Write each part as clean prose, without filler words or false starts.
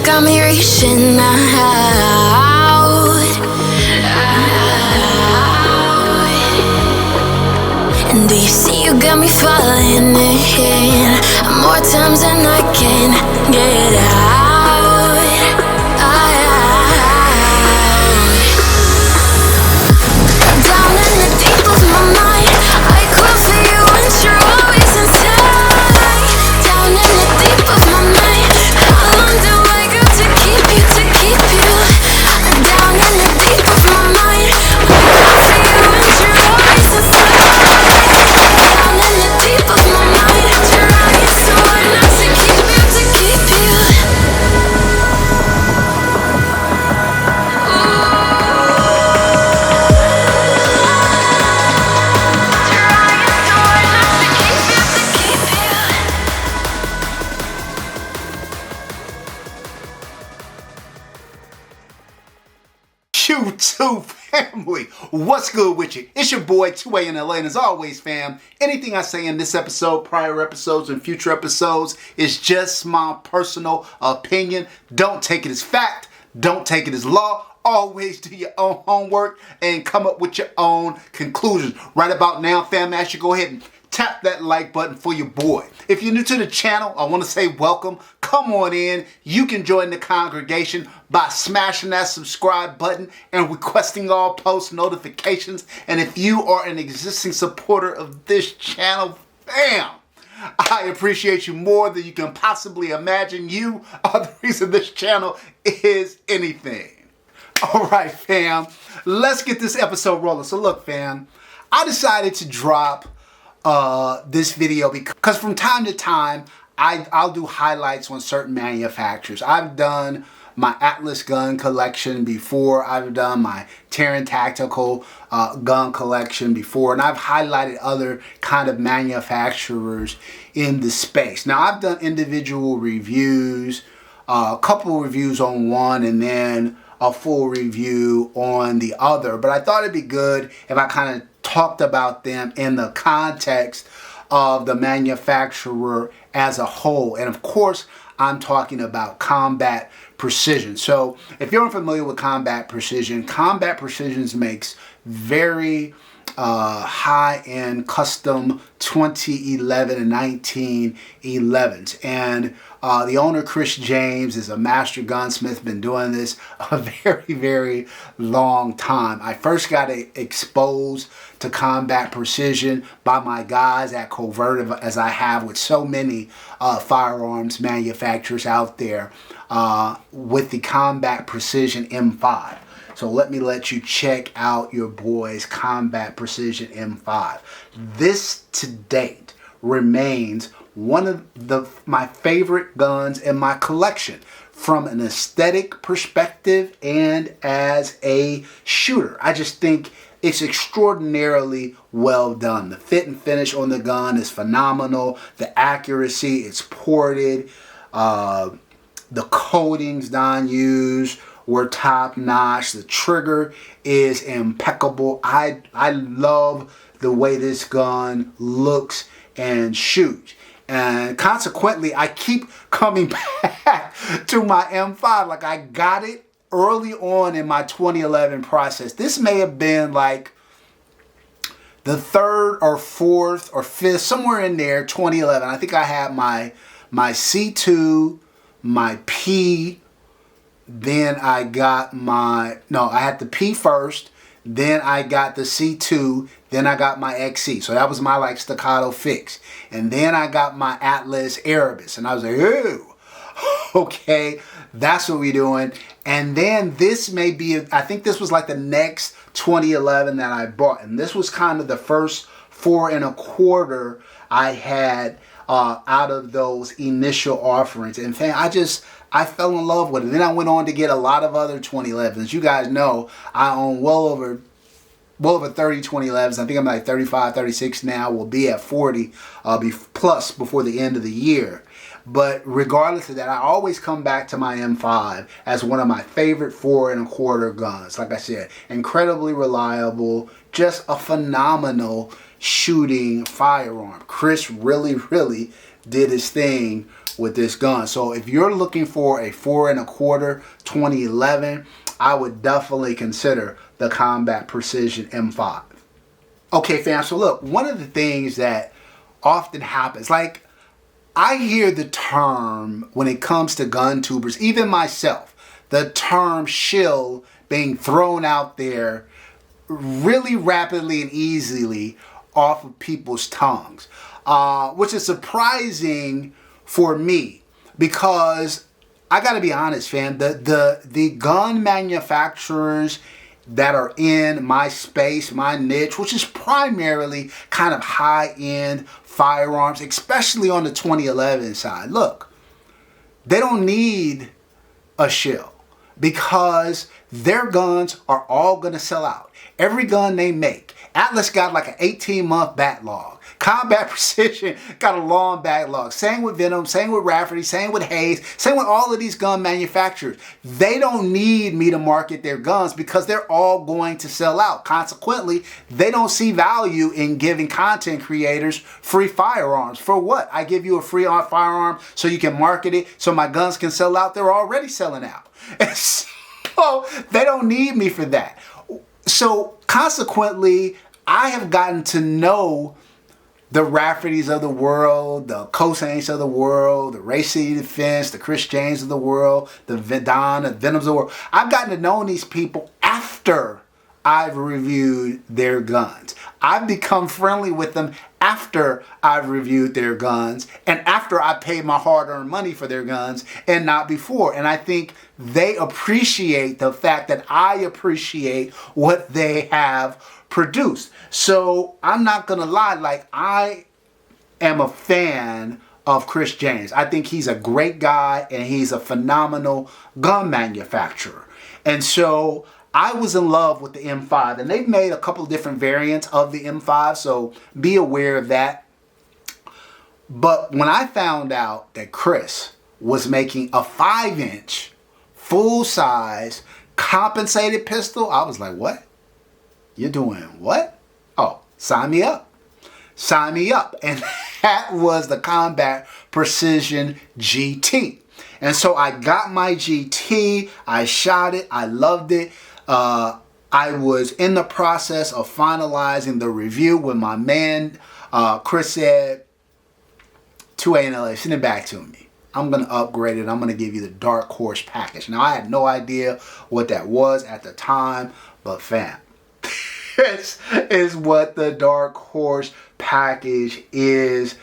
got me reaching out. And do you see you got me falling in more times than I can get out. Down in the deep of my mind, I crawl for you and you're always inside. Down in the deep of my mind, how long do I got to keep you, to keep you? Down in the deep of my mind, I crawl for you and you're always inside. Down in the deep of my mind, trying so hard not to keep you, to keep you. YouTube family, what's good with you? It's your boy 2A in LA, and as always, fam, anything I say in this episode, prior episodes, and future episodes is just my personal opinion. Don't take it as fact. Don't take it as law. Always do your own homework and come up with your own conclusions. Right about now, fam, I should go ahead and tap that like button for your boy. If you're new to the channel, I want to say welcome. Come on in. You can join the congregation by smashing that subscribe button and requesting all post notifications. And if you are an existing supporter of this channel, fam, I appreciate you more than you can possibly imagine. You are the reason this channel is anything. All right, fam, let's get this episode rolling. So look, fam, I decided to drop this video because from time to time I'll do highlights on certain manufacturers. I've done my Atlas gun collection before. I've done my Terran Tactical gun collection before, and I've highlighted other kind of manufacturers in the space. Now I've done individual reviews, a couple reviews on one, and then a full review on the other. But I thought it'd be good if I kind of talked about them in the context of the manufacturer as a whole. And of course, I'm talking about Combat Precision. So if you're unfamiliar with Combat Precision makes very high-end custom 2011 and 1911s. And the owner, Chris James, is a master gunsmith, been doing this a very, very long time. I first got exposed to Combat Precision by my guys at Covert, as I have with so many firearms manufacturers out there, with the Combat Precision M5. So let you check out your boy's Combat Precision M5. This to date remains one of my favorite guns in my collection from an aesthetic perspective and as a shooter. I just think it's extraordinarily well done. The fit and finish on the gun is phenomenal. The accuracy, it's ported. The coatings Don used were top notch. The trigger is impeccable. I love the way this gun looks and shoots. And consequently, I keep coming back to my M5. Like, I got it early on in my 2011 process. This may have been like the third or fourth or fifth, somewhere in there, 2011. I think I had my C2, my P, then I got I had the P first, then I got the C2, then I got my XC. So that was my like staccato fix. And then I got my Atlas Erebus. And I was like, ooh, okay, that's what we're doing. And then this may be, I think this was like the next 2011 that I bought. And this was kind of the first 4 1/4 I had out of those initial offerings. And I fell in love with it. Then I went on to get a lot of other 2011s. You guys know I own well over 30 2011s. I think I'm like 35, 36 now. We'll be at 40 plus before the end of the year. But regardless of that, I always come back to my M5 as one of my favorite 4 1/4 guns. Like I said, incredibly reliable, just a phenomenal shooting firearm. Chris really did his thing with this gun. So if you're looking for a 4.25 2011, I would definitely consider the Combat Precision M5. Okay, fam, so look, one of the things that often happens, like I hear the term when it comes to gun tubers, even myself, the term shill being thrown out there really rapidly and easily off of people's tongues, which is surprising for me because I gotta be honest, fam, the gun manufacturers that are in my space, my niche, which is primarily kind of high-end firearms, especially on the 2011 side. Look, they don't need a shill because their guns are all going to sell out. Every gun they make. Atlas got like an 18-month backlog. Combat Precision got a long backlog. Same with Venom, same with Rafferty, same with Hayes, same with all of these gun manufacturers. They don't need me to market their guns because they're all going to sell out. Consequently, they don't see value in giving content creators free firearms. For what? I give you a free firearm so you can market it so my guns can sell out. They're already selling out. And so they don't need me for that. So consequently, I have gotten to know the Raffertys of the world, the Cosains of the world, the Ray City Defense, the Chris James of the world, the Vidon, the Venoms of the world. I've gotten to know these people after I've reviewed their guns. I've become friendly with them after I've reviewed their guns and after I paid my hard-earned money for their guns and not before. And I think they appreciate the fact that I appreciate what they have produced. So I'm not gonna lie, like I am a fan of Chris James. I think he's a great guy and he's a phenomenal gun manufacturer. And so I was in love with the M5, and they've made a couple of different variants of the M5, so be aware of that. But when I found out that Chris was making a 5-inch, full-size, compensated pistol, I was like, what? You're doing what? Oh, sign me up. Sign me up. And that was the Combat Precision GT. And so I got my GT, I shot it, I loved it. I was in the process of finalizing the review when my man, Chris said, 2A and LA, send it back to me. I'm going to upgrade it. I'm going to give you the Darkhorse package. Now, I had no idea what that was at the time, but fam, this is what the Darkhorse package is.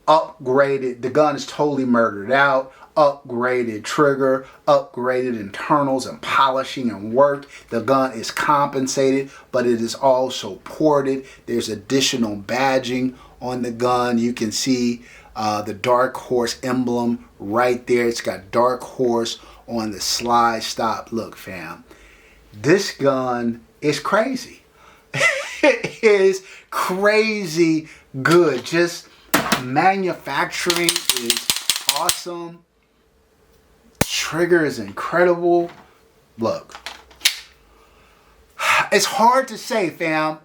Upgraded. The gun is totally murdered out. Upgraded trigger, upgraded internals and polishing and work. The gun is compensated, but it is also ported. There's additional badging on the gun. You can see the Darkhorse emblem right there. It's got Darkhorse on the slide stop. Look, fam, this gun is crazy. It is crazy good. Just manufacturing is awesome. Trigger is incredible. Look, it's hard to say, fam.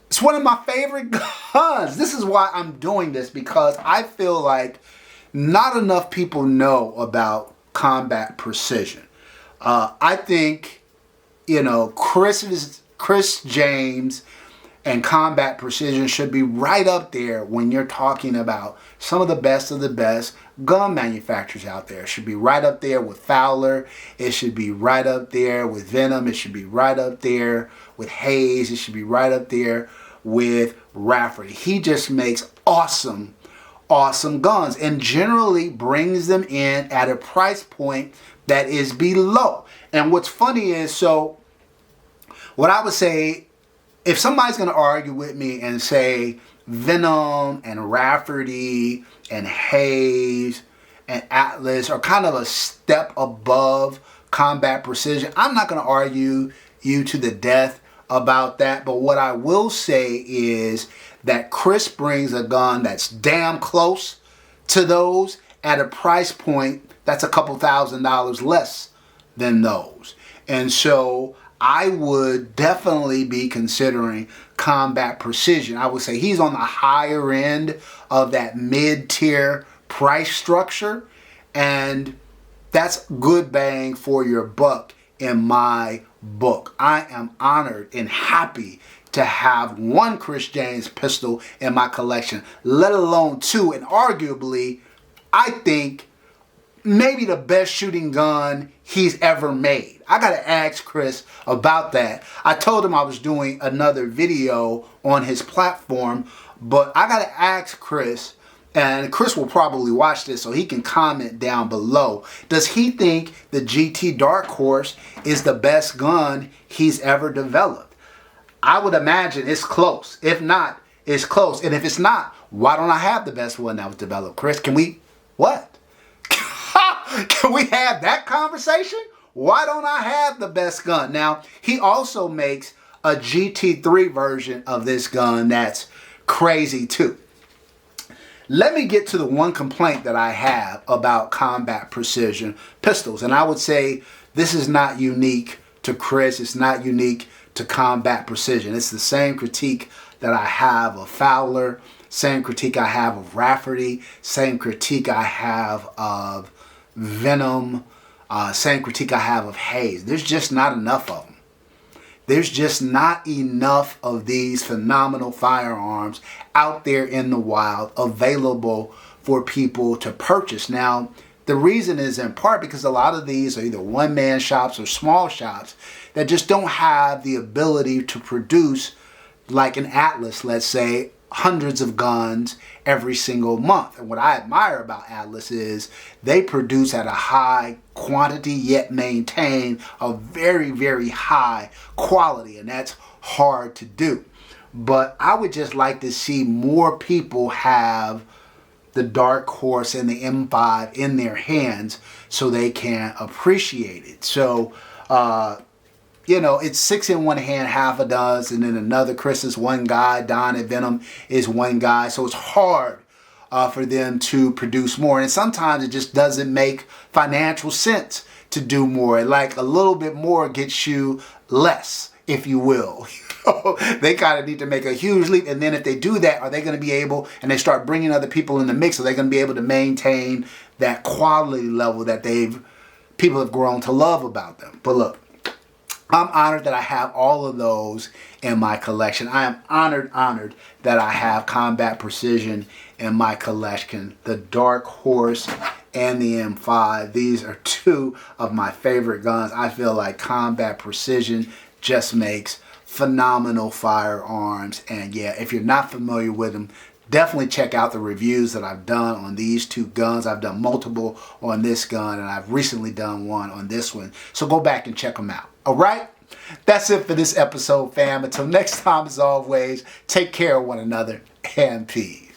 It's one of my favorite guns. This is why I'm doing this, because I feel like not enough people know about Combat Precision. I think, you know, Chris James and Combat Precision should be right up there when you're talking about some of the best gun manufacturers out there. It should be right up there with Fowler. It should be right up there with Venom. It should be right up there with Hayes. It should be right up there with Rafferty. He just makes awesome guns and generally brings them in at a price point that is below. And what's funny is, so what I would say, if somebody's going to argue with me and say Venom and Rafferty and Hayes and Atlas are kind of a step above Combat Precision, I'm not going to argue you to the death about that. But what I will say is that Chris brings a gun that's damn close to those at a price point that's a couple $1,000s less than those. And so I would definitely be considering Combat Precision. I would say he's on the higher end of that mid-tier price structure, and that's good bang for your buck in my book. I am honored and happy to have one Chris James pistol in my collection, let alone two, and arguably, I think, maybe the best shooting gun he's ever made. I gotta ask Chris about that. I told him I was doing another video on his platform, but I gotta ask Chris, and Chris will probably watch this so he can comment down below. Does he think the GT Darkhorse is the best gun he's ever developed? I would imagine it's close. If not, it's close. And if it's not, why don't I have the best one that was developed? Chris, can we, what? Can we have that conversation? Why don't I have the best gun? Now, he also makes a GT3 version of this gun that's crazy too. Let me get to the one complaint that I have about combat precision pistols. And I would say this is not unique to Chris. It's not unique to combat precision. It's the same critique that I have of Fowler, same critique I have of Rafferty, same critique I have of Venom, same critique I have of Hayes. There's just not enough of them. There's just not enough of these phenomenal firearms out there in the wild available for people to purchase. Now, the reason is in part because a lot of these are either one-man shops or small shops that just don't have the ability to produce, like an Atlas, let's say, hundreds of guns every single month. And what I admire about Atlas is they produce at a high quantity yet maintain a very, very high quality, and that's hard to do. But I would just like to see more people have the Darkhorse and the M5 in their hands so they can appreciate it. So, you know, it's 6 in one hand, half a dozen, and then another. Chris is one guy, Don at Venom is one guy. So it's hard for them to produce more. And sometimes it just doesn't make financial sense to do more. Like a little bit more gets you less, if you will. They kind of need to make a huge leap. And then if they do that, are they going to be able, and they start bringing other people in the mix, are they going to be able to maintain that quality level that people have grown to love about them? But look, I'm honored that I have all of those in my collection. I am honored that I have combat precision in my collection. The Darkhorse and the M5. These are two of my favorite guns. I feel like combat precision just makes phenomenal firearms. And yeah, if you're not familiar with them, definitely check out the reviews that I've done on these two guns. I've done multiple on this gun, and I've recently done one on this one. So go back and check them out. All right? That's it for this episode, fam. Until next time, as always, take care of one another and peace.